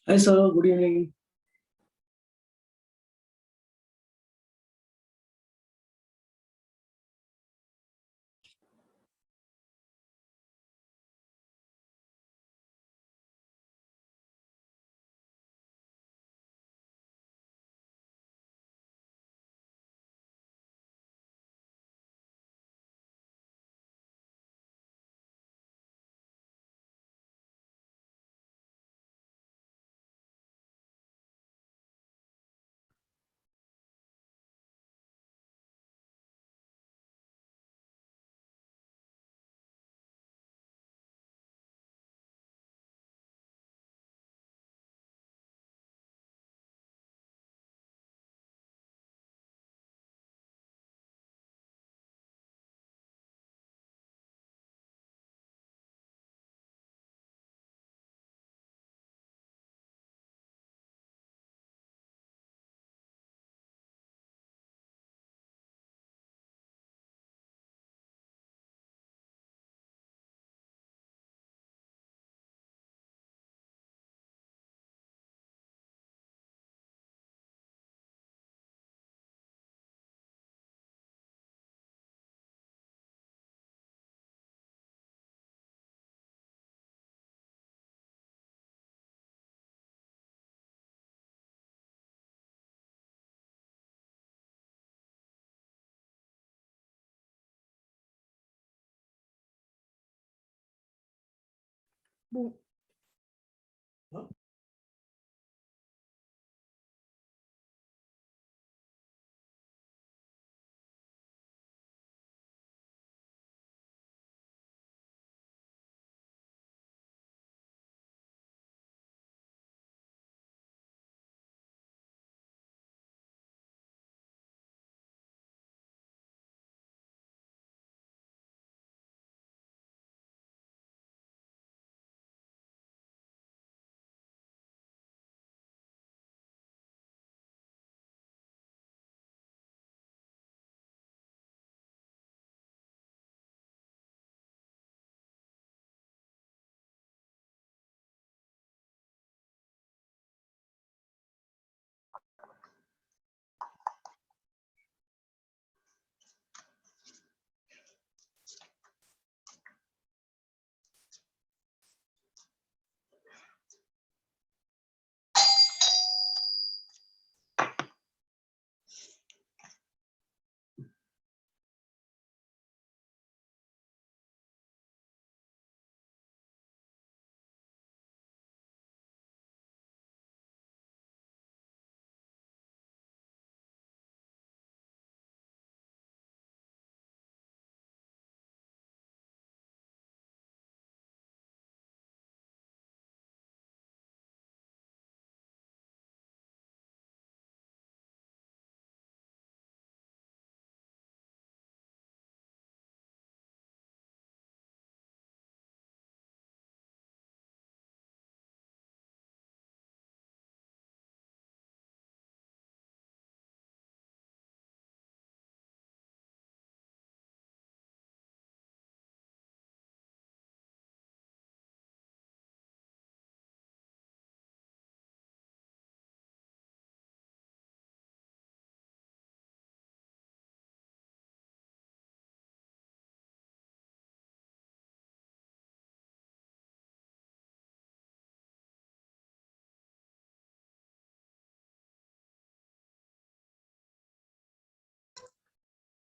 Hi, sir. Good evening. Boom.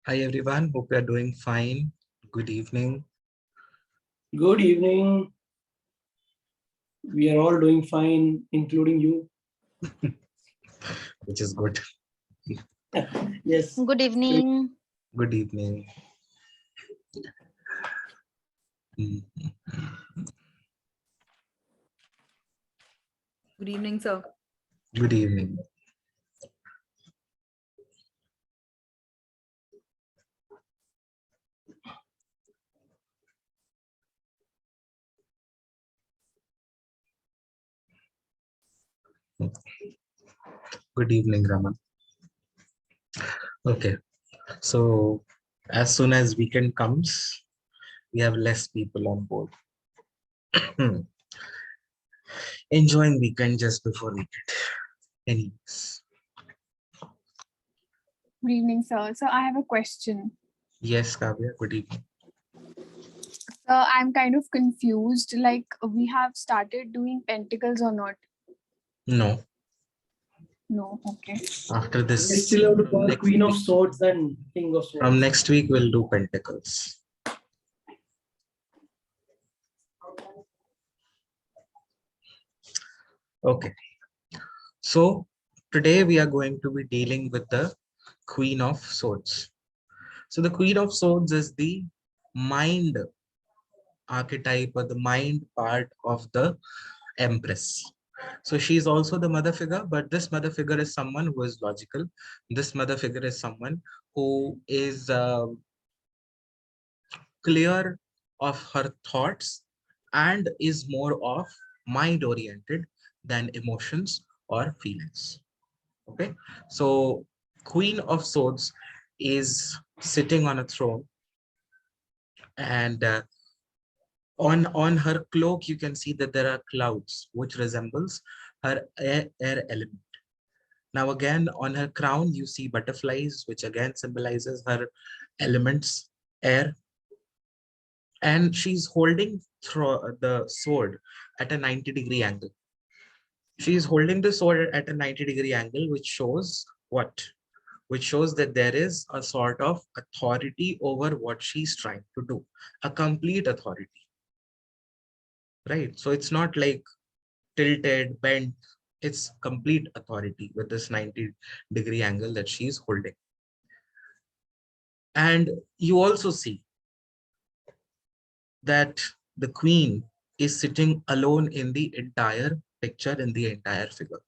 Hi everyone, hope you are doing fine. Good evening. Good evening. We are all doing fine, including you. Which is good. Yes. Good evening. Good evening. Mm. Good evening, sir. Good evening. Good evening, Raman. Okay, so as soon as weekend comes, we have less people on board. enjoying weekend just before weekend. Anyways, Good evening, sir. So I have a question. yes, Kavya, good evening. I'm kind of confused. Like, we have started doing pentacles or not? No, No. Okay. after We this, still have to call next Queen of week, Swords and King of Swords. from next week, we'll do pentacles. Okay, so today we are going to be dealing with the Queen of Swords. So the Queen of Swords is the mind archetype or the mind part of the Empress. So she is also the mother figure, but this mother figure is someone who is logical. This mother figure is someone who is clear of her thoughts and is more of mind oriented than emotions or feelings. Okay, so Queen of Swords is sitting on a throne, and on her cloak you can see that there are clouds, which resembles her air element. Now again, on her crown you see butterflies, which again symbolizes her elements, air. And she's holding the sword at a 90-degree angle. She is holding the sword at a 90-degree angle, which shows what? Which shows that there is a sort of authority over what she's trying to do, a complete authority, right? So it's not like tilted, bent, it's complete authority with this 90-degree angle that she's holding. And you also see that the queen is sitting alone in the entire picture, in the entire figure.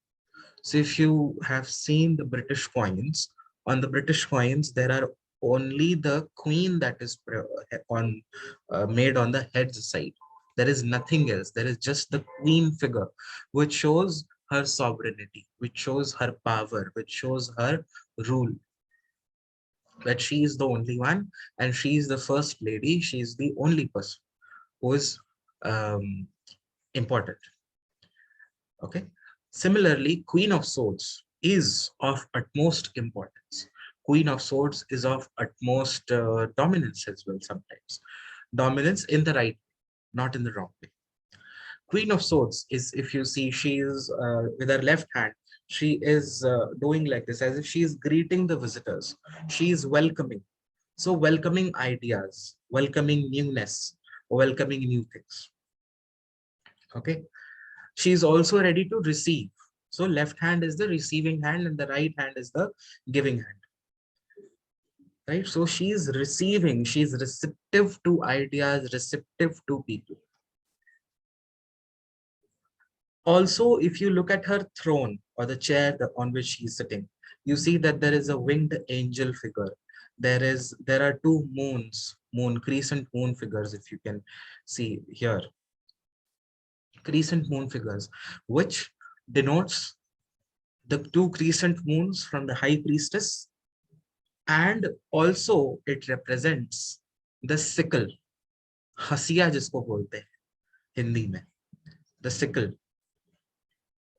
So if you have seen the British coins, on the British coins, there are only the queen that is made on the head's side. There is nothing else. There is just the queen figure, which shows her sovereignty, which shows her power, which shows her rule. That she is the only one, and she is the first lady. She is the only person who is important. Okay. Similarly, Queen of Swords is of utmost importance. Queen of Swords is of utmost dominance as well sometimes. Dominance in the right way, not in the wrong way. Queen of Swords is, if you see, she is with her left hand, she is doing like this, as if she is greeting the visitors. She is welcoming. So welcoming ideas, welcoming newness, welcoming new things. Okay. She is also ready to receive. So left hand is the receiving hand and the right hand is the giving hand. Right? So she is receiving, she is receptive to ideas, receptive to people. Also, if you look at her throne or the chair on which she is sitting, you see that there is a winged angel figure. There are two moons, crescent moon figures, if you can see here. Crescent moon figures, which denotes the two crescent moons from the high priestess, and also it represents the sickle, हसिया जिसको बोलते हैं हिंदी में, the sickle.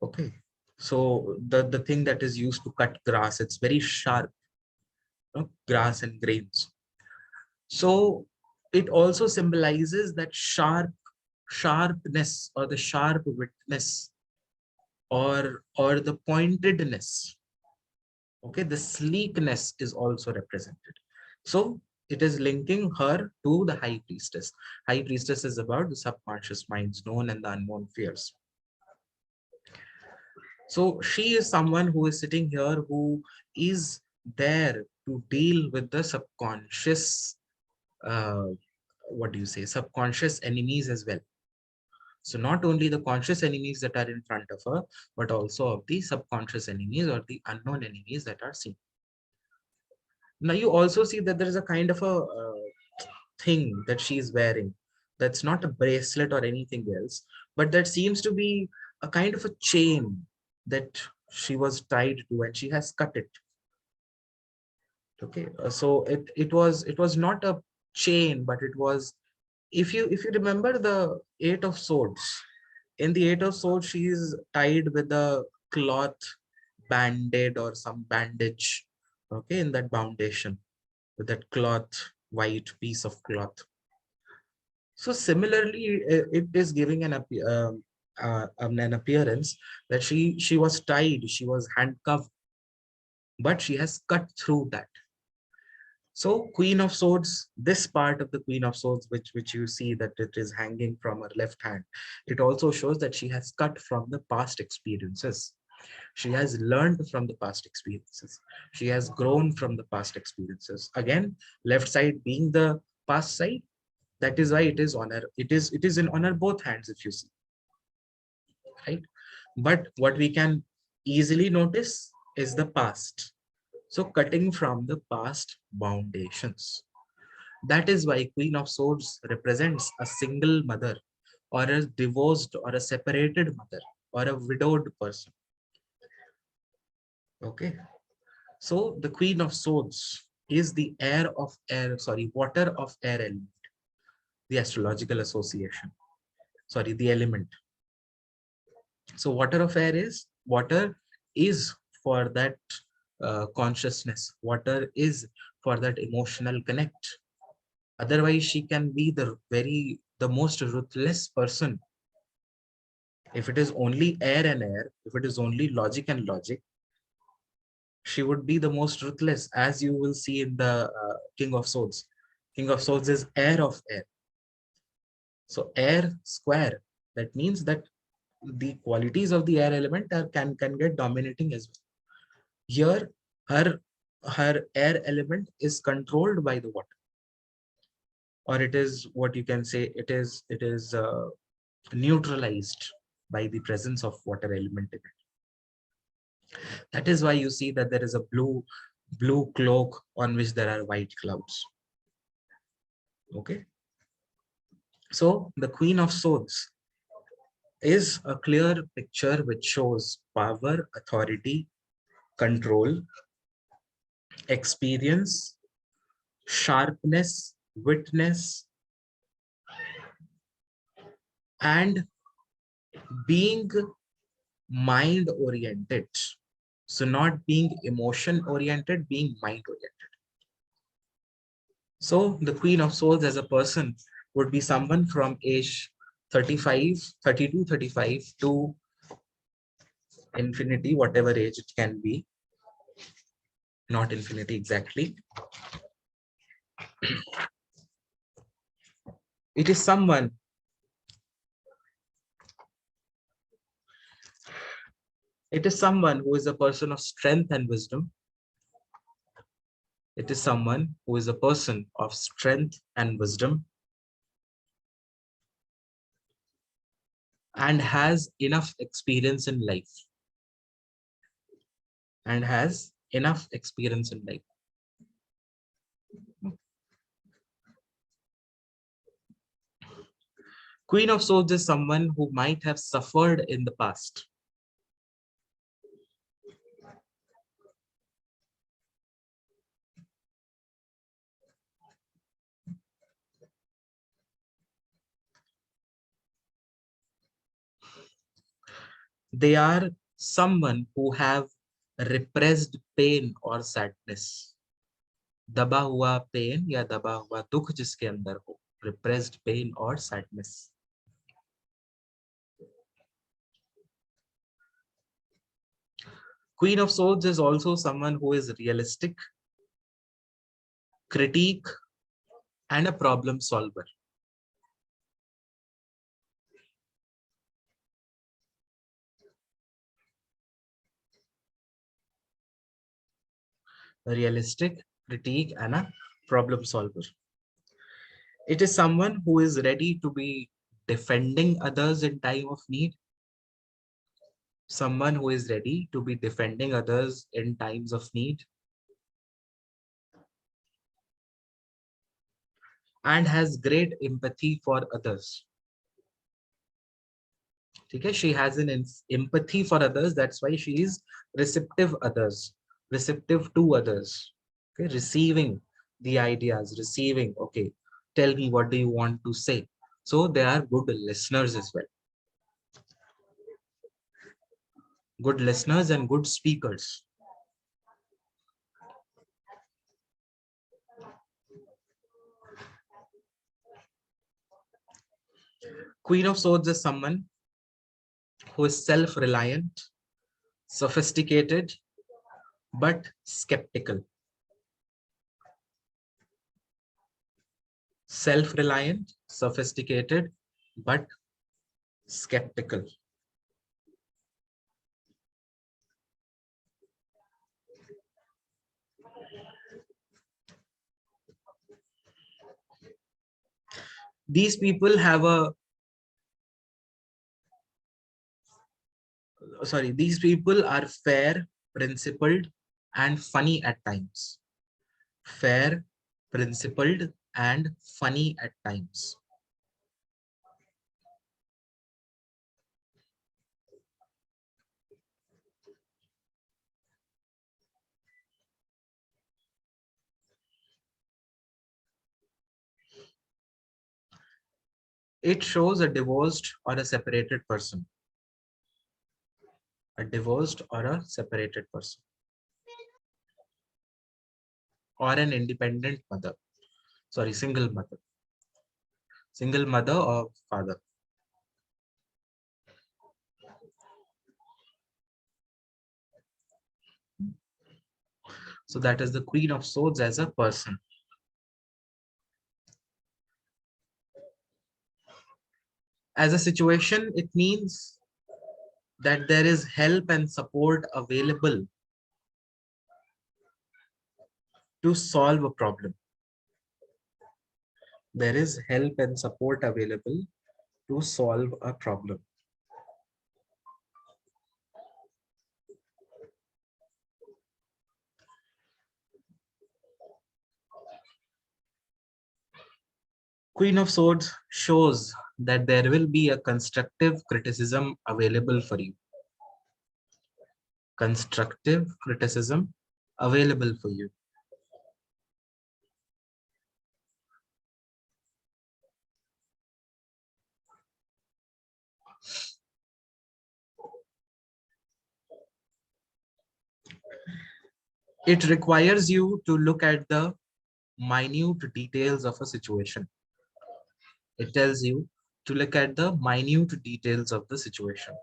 Okay, so the thing that is used to cut grass, it's very sharp, grass and grains. So it also symbolizes that sharpness or the sharp witness or the pointedness. Okay, the sleekness is also represented. So it is linking her to the high priestess. High priestess is about the subconscious minds, known and the unknown fears. So she is someone who is sitting here, who is there to deal with the subconscious, what do you say, subconscious enemies as well. So not only the conscious enemies that are in front of her, but also of the subconscious enemies or the unknown enemies that are seen. Now you also see that there is a kind of a thing that she is wearing. That's not a bracelet or anything else, but that seems to be a kind of a chain that she was tied to, and she has cut it. Okay, so it was not a chain, but it was, if you remember the Eight of Swords, In the Eight of Swords, she is tied with a cloth band-aid or some bandage, okay, in that foundation, with that cloth, white piece of cloth. So similarly, it is giving an appearance that she was tied, she was handcuffed, but she has cut through that. So Queen of Swords, this part of the Queen of Swords, which you see that it is hanging from her left hand, it also shows that she has cut from the past experiences. She has learned from the past experiences. She has grown from the past experiences. Again, left side being the past side, that is why it is on her. It is in on her both hands, if you see, right? But what we can easily notice is the past. So cutting from the past foundations. That is why Queen of Swords represents a single mother, or a divorced or a separated mother, or a widowed person. Okay. So the Queen of Swords is the water of air element, the astrological association. Sorry, the element. So water of air is, water is for that consciousness. Water is for that emotional connect. Otherwise, she can be the most ruthless person. If it is only air and air, if it is only logic and logic, she would be the most ruthless, as you will see in the King of Swords. King of Swords is air of air. So air square, that means that the qualities of the air element can get dominating as well. Here, her air element is controlled by the water, or it is what you can say, it is neutralized by the presence of water element in it. That is why you see that there is a blue cloak on which there are white clouds. Okay. So the Queen of Swords is a clear picture which shows power, authority, control, experience, sharpness, witness, and being mind oriented. So not being emotion oriented, being mind oriented. So the Queen of Swords as a person would be someone from age 32, 35 to infinity, whatever age it can be. Not infinity exactly. It is someone who is a person of strength and wisdom. It is someone who is a person of strength and wisdom, and has enough experience in life. Queen of Swords is someone who might have suffered in the past. They are someone who have repressed pain or sadness. दबा हुआ pen या दबा हुआ दुख जिसके अंदर हो, repressed pain or sadness. Queen of Swords is also someone who is realistic, critique, and a problem solver. A realistic, critique, and a problem solver. It is someone who is ready to be defending others in time of need. Someone who is ready to be defending others in times of need. And has great empathy for others. Okay, she has an empathy for others. That's why she is receptive to others. Okay, receiving the ideas, receiving, okay, tell me what do you want to say. So they are good listeners as well. good listeners and good speakers. Queen of Swords is someone who is self-reliant, sophisticated, but skeptical. Self-reliant, sophisticated, but skeptical. These people have these people are fair, principled, and funny at times. Fair, principled, and funny at times. It shows a divorced or a separated person. A divorced or a separated person. Or an independent mother. Sorry, single mother. Single mother or father. So that is the Queen of Swords as a person. As a situation, it means that there is help and support available to solve a problem. There is help and support available to solve a problem. Queen of Swords shows that there will be a constructive criticism available for you. Constructive criticism available for you. It requires you to look at the minute details of a situation. It tells you to look at the minute details of the situation.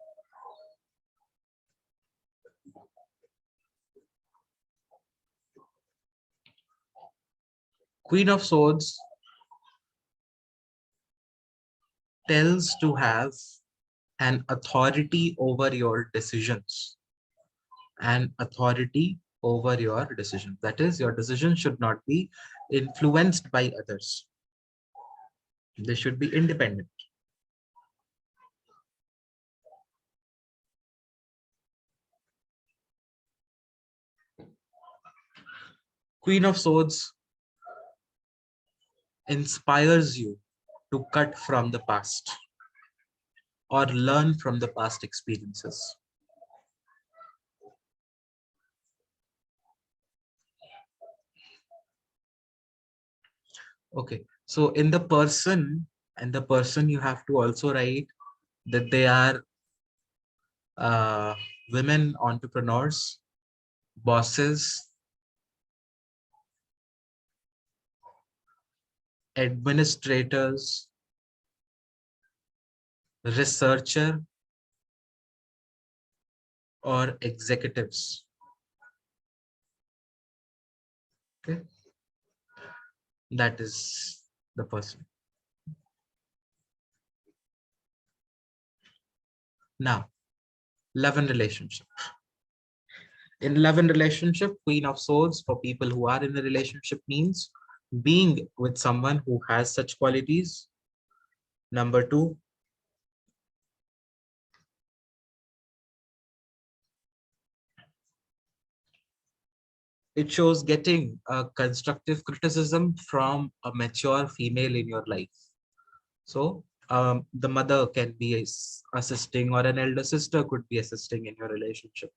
Queen of Swords tells to have an authority over your decisions. An authority over your decision. That is, your decision should not be influenced by others. They should be independent. Queen of Swords inspires you to cut from the past or learn from the past experiences. Okay, so in the person, you have to also write that they are women entrepreneurs, bosses, administrators, researcher, or executives. Okay, that is the person. Now, love and relationship. In love and relationship, Queen of Swords for people who are in a relationship means being with someone who has such qualities. Number two, it shows getting a constructive criticism from a mature female in your life. So the mother can be assisting, or an elder sister could be assisting in your relationship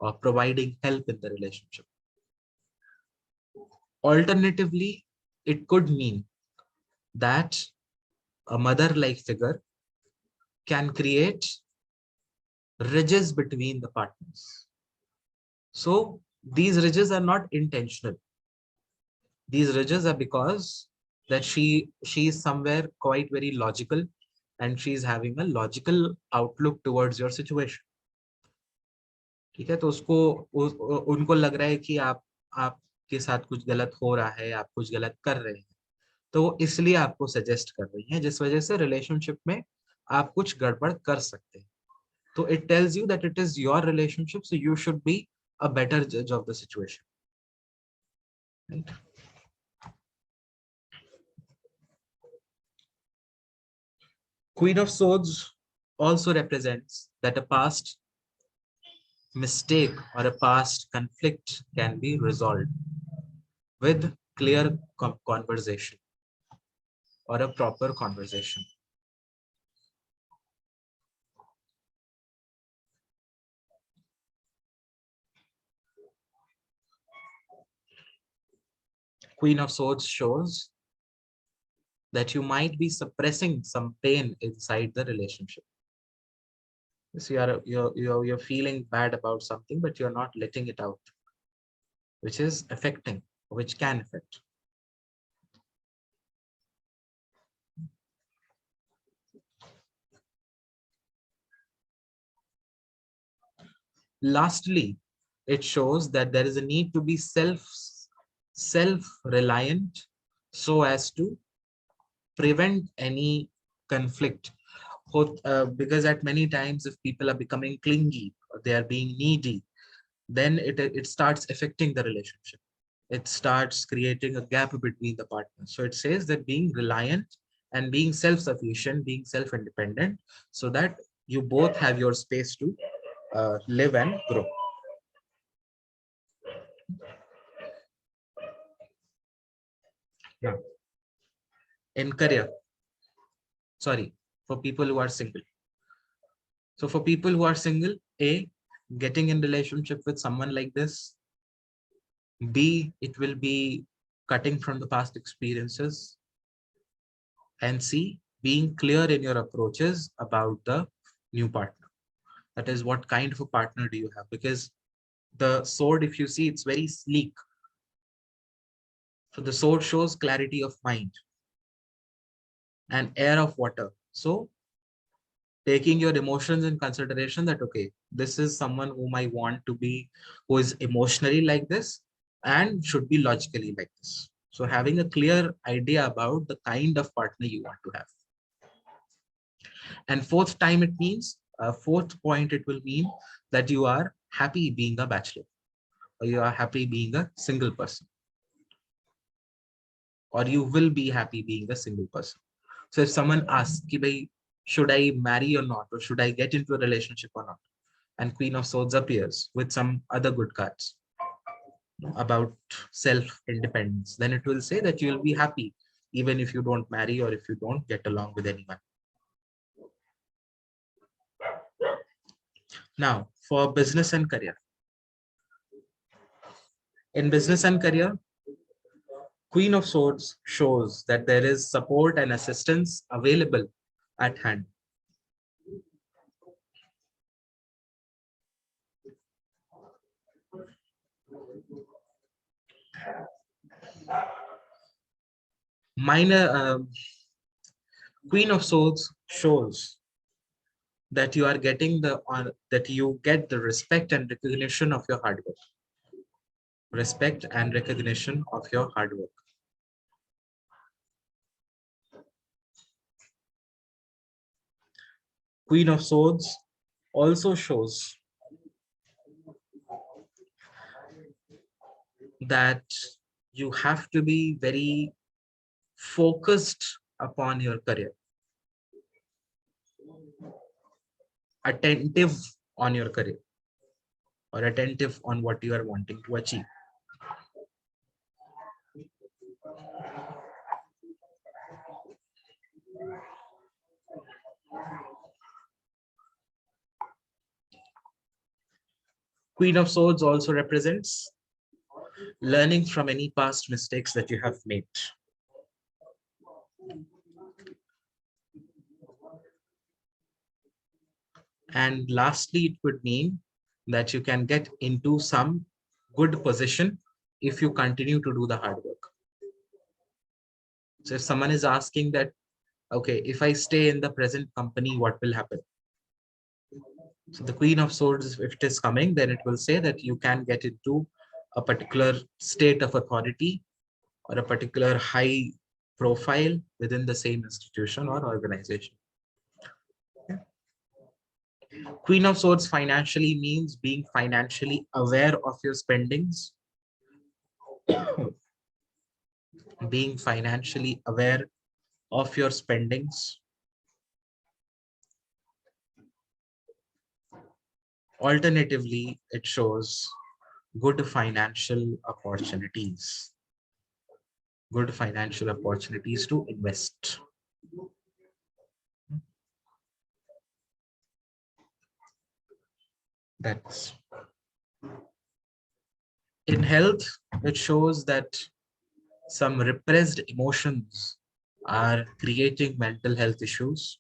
or providing help in the relationship. Alternatively, it could mean that a mother-like figure can create ridges between the partners. So these ridges are not intentional. These ridges are because that she is somewhere quite very logical, and she is having a logical outlook towards your situation. ठीक है, तो उसको उनको लग रहा है कि आपके साथ कुछ गलत हो रहा है, आप कुछ गलत कर रहे हैं, तो वो इसलिए आपको सजेस्ट कर रही हैं, जिस वजह से रिलेशनशिप में आप कुछ गड़बड़ कर सकते हैं. तो it tells you that it is your relationship, so you should be a better judge of the situation. Right? Queen of Swords also represents that a past mistake or a past conflict can be resolved with clear conversation or a proper conversation. Queen of Swords shows that you might be suppressing some pain inside the relationship. So you're feeling bad about something, but you're not letting it out, which is affecting, which can affect. Lastly, it shows that there is a need to be self-reliant so as to prevent any conflict. Because at many times, if people are becoming clingy, or they are being needy, then it starts affecting the relationship. It starts creating a gap between the partners. So it says that being reliant and being self-sufficient, being self-independent, so that you both have your space to live and grow. Now, in career, sorry, for people who are single. So for people who are single, A, getting in relationship with someone like this. B, it will be cutting from the past experiences. And C, being clear in your approaches about the new partner. That is, what kind of a partner do you have? Because the sword, if you see, it's very sleek. So the sword shows clarity of mind and air of water. So taking your emotions in consideration, that, okay, this is someone whom I want to be, who is emotionally like this and should be logically like this. So having a clear idea about the kind of partner you want to have. And fourth time, it means, fourth point, it will mean that you are happy being a bachelor, or you are happy being a single person, or you will be happy being a single person. So if someone asks, should I marry or not, or should I get into a relationship or not? And Queen of Swords appears with some other good cards about self-independence, then it will say that you will be happy even if you don't marry or if you don't get along with anyone. Now, for business and career. In business and career, Queen of Swords shows that there is support and assistance available at hand. Queen of Swords shows that you are getting that you get the respect and recognition of your hard work. Respect and recognition of your hard work. Queen of Swords also shows that you have to be very focused upon your career, attentive on your career, or attentive on what you are wanting to achieve. Queen of Swords also represents learning from any past mistakes that you have made. And lastly, it could mean that you can get into some good position if you continue to do the hard work. So if someone is asking that, okay, if I stay in the present company, what will happen? So the Queen of Swords, if it is coming, then it will say that you can get into a particular state of authority or a particular high profile within the same institution or organization. Okay. Queen of Swords financially means being financially aware of your spendings, being financially aware of your spendings. Alternatively, it shows good financial opportunities, good financial opportunities to invest. That's in health, it shows that some repressed emotions are creating mental health issues.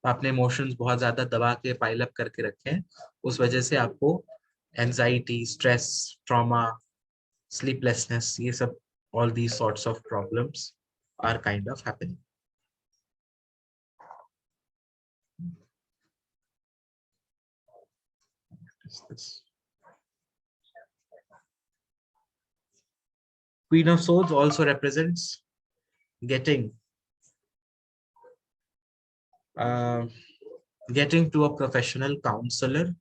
आपने emotions बहुत ज्यादा दबा के pile up करके रखे हैं, उस वजह से आपको एंजाइटी, स्ट्रेस, ट्रॉमा, sleeplessness, ये सब, all these sorts of problems are kind of happening. This Queen of Swords also represents getting to a professional counselor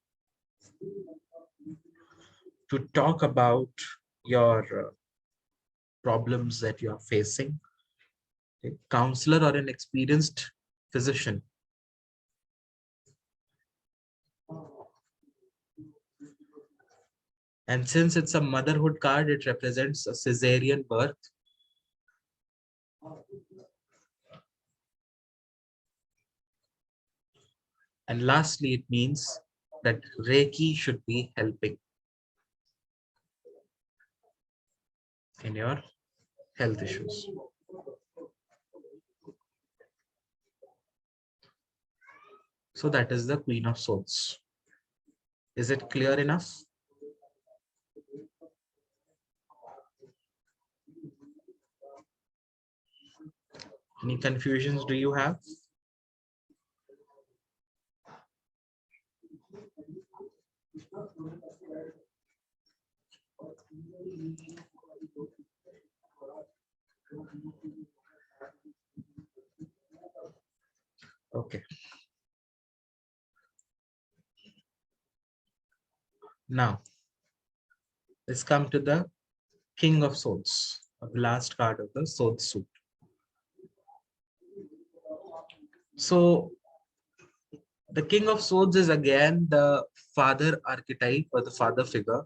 to talk about your problems that you are facing. A counselor or an experienced physician. And since it's a motherhood card, it represents a cesarean birth. And lastly, it means that Reiki should be helping in your health issues. So that is the Queen of Swords. Is it clear enough? Any confusions do you have? Okay. Now, let's come to the King of Swords, the last card of the sword suit. So, the King of Swords is again the father archetype or the father figure,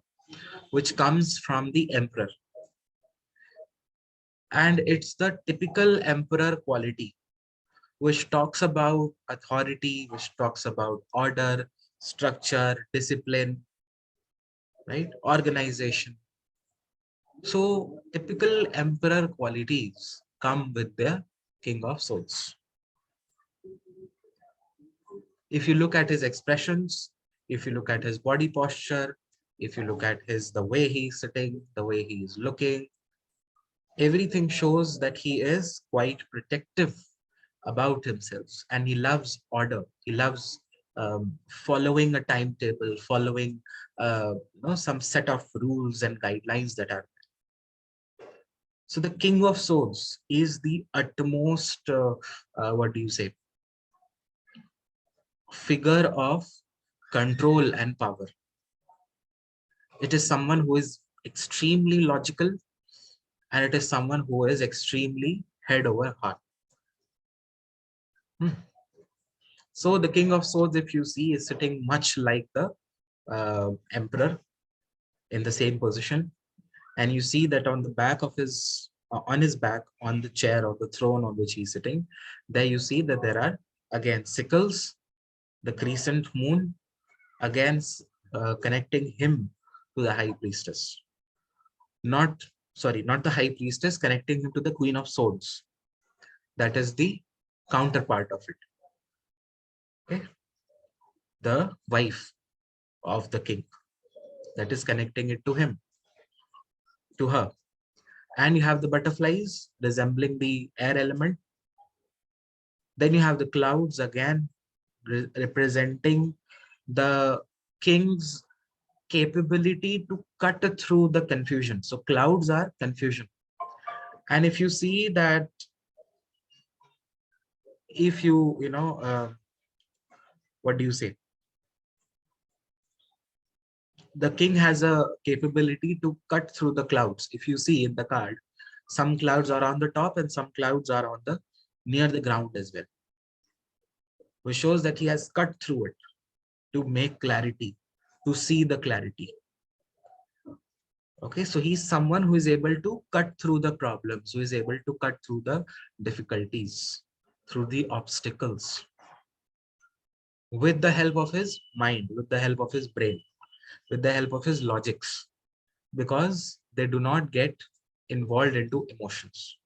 which comes from the emperor. And it's the typical emperor quality, which talks about authority, which talks about order, structure, discipline, right? Organization. So typical emperor qualities come with the King of Swords. If you look at his expressions, if you look at his body posture, if you look at the way he's sitting, the way he is looking, everything shows that he is quite protective about himself, and he loves order. He loves following a timetable, following some set of rules and guidelines that are. So the King of Swords is the utmost, what do you say, figure of control and power. It is someone who is extremely logical, and it is someone who is extremely head over heart. So the King of Swords, if you see, is sitting much like the emperor in the same position. And you see that on the back of his, on his back, on the chair or the throne on which he's sitting, there you see that there are, again, sickles, the crescent moon, again, connecting him to the high priestess. Not the high priestess, connecting him to the Queen of Swords. That is the counterpart of it. Okay. the wife of the king, that is connecting it to him, to her. And you have the butterflies resembling the air element. Then you have the clouds again representing the king's capability to cut through the confusion. So clouds are confusion. And if you see that, if you, what do you say? The king has a capability to cut through the clouds. If you see in the card, some clouds are on the top and some clouds are on the near the ground as well, which shows that he has cut through it to make clarity, to see the clarity. Okay, so he's someone who is able to cut through the problems, who is able to cut through the difficulties, through the obstacles, with the help of his mind, with the help of his brain, with the help of his logics, because they do not get involved into emotions.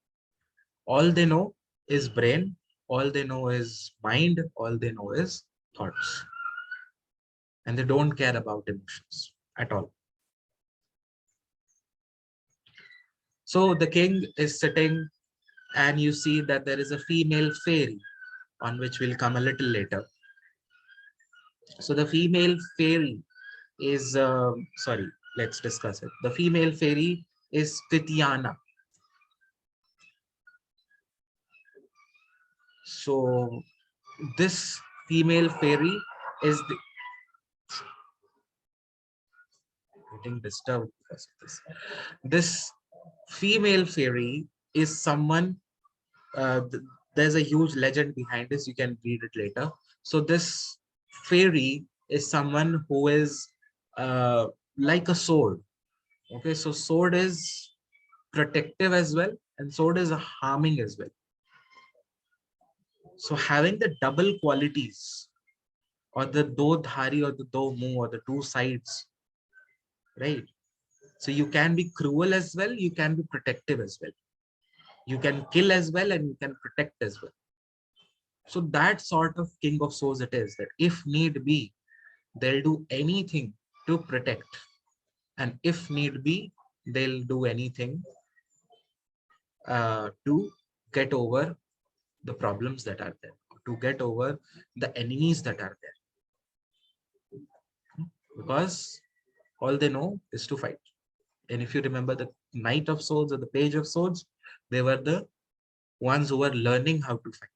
All they know is brain, all they know is mind, all they know is thoughts. And they don't care about emotions at all. So the king is sitting, and you see that there is a female fairy, on which we'll come a little later. So the female fairy is, sorry, let's discuss it. The female fairy is Titiana. So this female fairy is getting disturbed because of this. This female fairy is someone, there's a huge legend behind this, you can read it later. So this fairy is someone who is like a sword. Okay, so sword is protective as well, and sword is harming as well. So having the double qualities, or the do dhari or the do mu, or the two sides, right? So you can be cruel as well, you can be protective as well. You can kill as well, and you can protect as well. So that sort of king of swords it is, that if need be, they'll do anything to protect. And if need be, they'll do anything to get over the problems that are there, to get over the enemies that are there. Because all they know is to fight. And if you remember the Knight of Swords or the Page of Swords, they were the ones who were learning how to fight.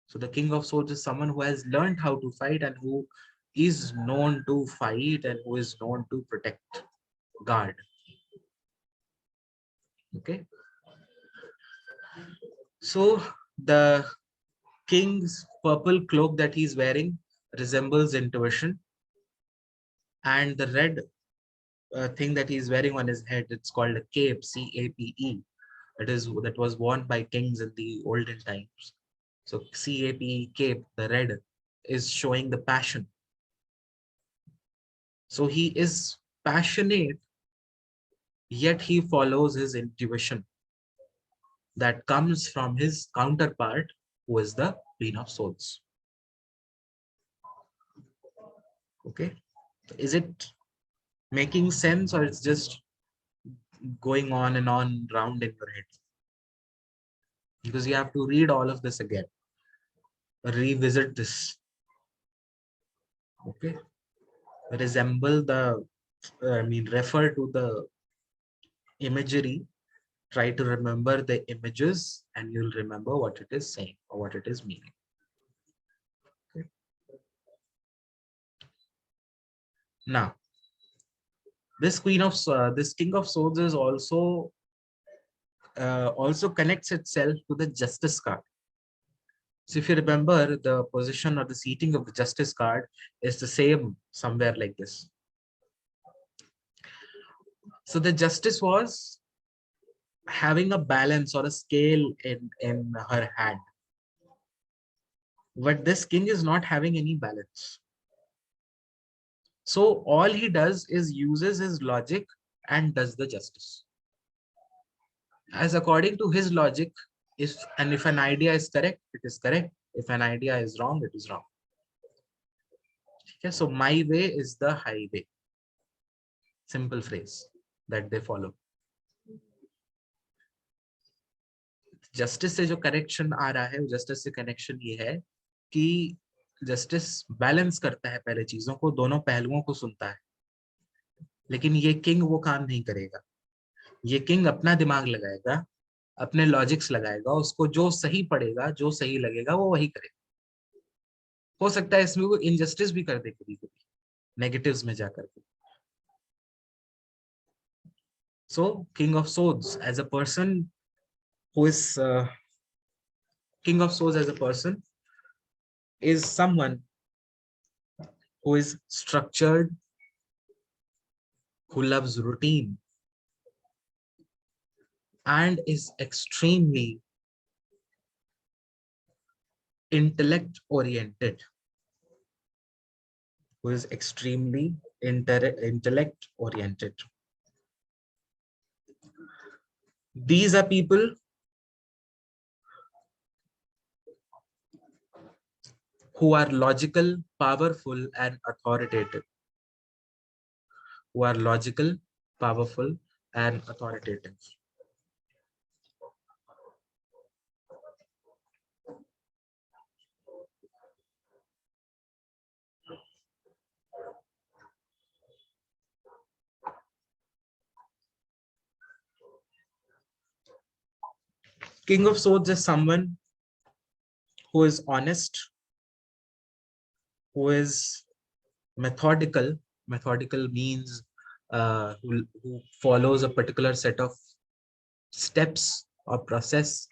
So the King of Swords is someone who has learned how to fight, and who is known to fight, and who is known to protect, guard. Okay. So the king's purple cloak that he's wearing resembles intuition, and the red thing that he's wearing on his head, it's called a cape, C-A-P-E. That was worn by kings in the olden times. So C-A-P-E, cape, the red, is showing the passion. So he is passionate, yet he follows his intuition that comes from his counterpart, who is the Queen of Swords. Okay, is it making sense, or it's just going on and on round in your head? Because you have to read all of this again, revisit this. Okay, resemble the, refer to the imagery, try to remember the images, and you'll remember what it is saying or what it is meaning. Okay. Now, this King of Swords is also connects itself to the Justice card. So if you remember, the position or the seating of the Justice card is the same somewhere like this. So the Justice was having a balance or a scale in her hand. But this king is not having any balance. So all he does is uses his logic and does the justice. As according to his logic, if an idea is correct, it is correct. If an idea is wrong, it is wrong. Okay, so my way is the highway. Simple phrase that they follow. Justice से जो connection आ रहा है, justice से connection ये है कि justice balance करता है पहले चीजों को, दोनों पहलुओं को सुनता है, लेकिन ये किंग वो काम नहीं करेगा। ये किंग अपना दिमाग लगाएगा, अपने लॉजिक्स लगाएगा, उसको जो सही पड़ेगा, जो सही लगेगा वो वही करेगा। हो सकता है इसमें वो इनजस्टिस भी कर दे कभी कभी, नेगेटिव्स में जाकर के। So King of Swords as a person who is King of Swords as a person is someone who is structured, who loves routine, and is extremely intellect oriented. Who is extremely intellect oriented. These are people who are logical, powerful, and authoritative. Who are logical, powerful, and authoritative. King of Swords is someone who is honest, who is methodical. Methodical means who follows a particular set of steps or process.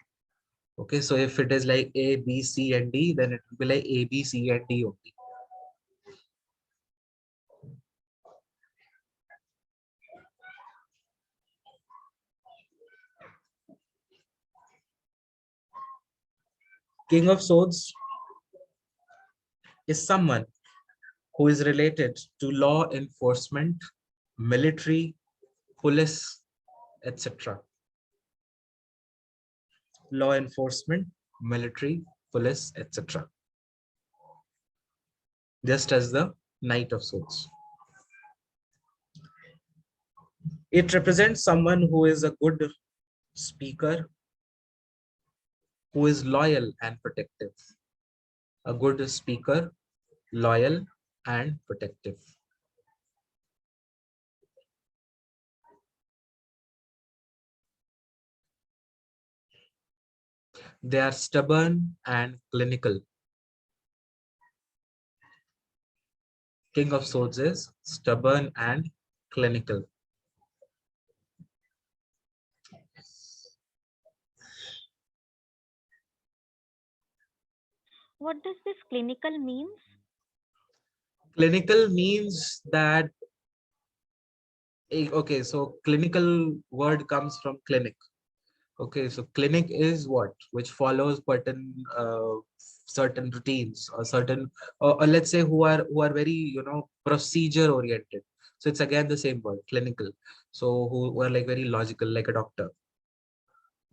Okay, so if it is like A, B, C, and D, then it will be like A, B, C, and D only. King of Swords is someone who is related to law enforcement, military, police, etc. Law enforcement, military, police, etc. Just as the Knight of Swords. It represents someone who is a good speaker, who is loyal and protective. A good speaker, loyal and protective. They are stubborn and clinical. King of Swords is stubborn and clinical. What does this clinical means? Clinical means that, okay, so clinical word comes from clinic. Okay, so clinic is what? Which follows certain routines or certain, or let's say who are very, procedure oriented. So it's again the same word, clinical. So who are like very logical, like a doctor.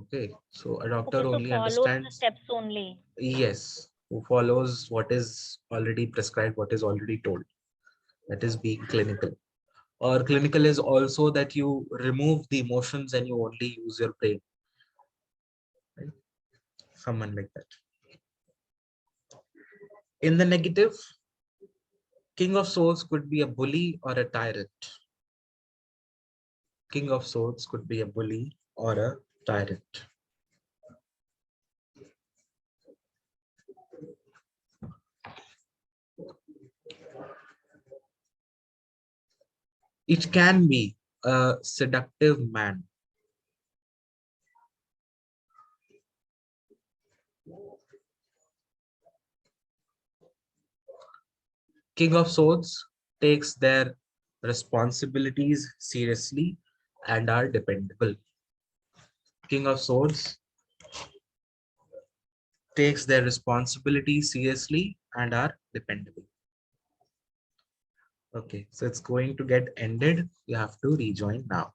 Okay, so a doctor Okay, so only follows the understands. steps only. Yes, who follows what is already prescribed, what is already told. That is being clinical. Or clinical is also that you remove the emotions and you only use your brain. Right? Someone like that. In the negative, King of Swords could be a bully or a tyrant. King of Swords could be a bully or a tyrant. It can be a seductive man. King of Swords takes their responsibilities seriously and are dependable. King of Swords takes their responsibilities seriously and are dependable. Okay, so it's going to get ended. You have to rejoin now.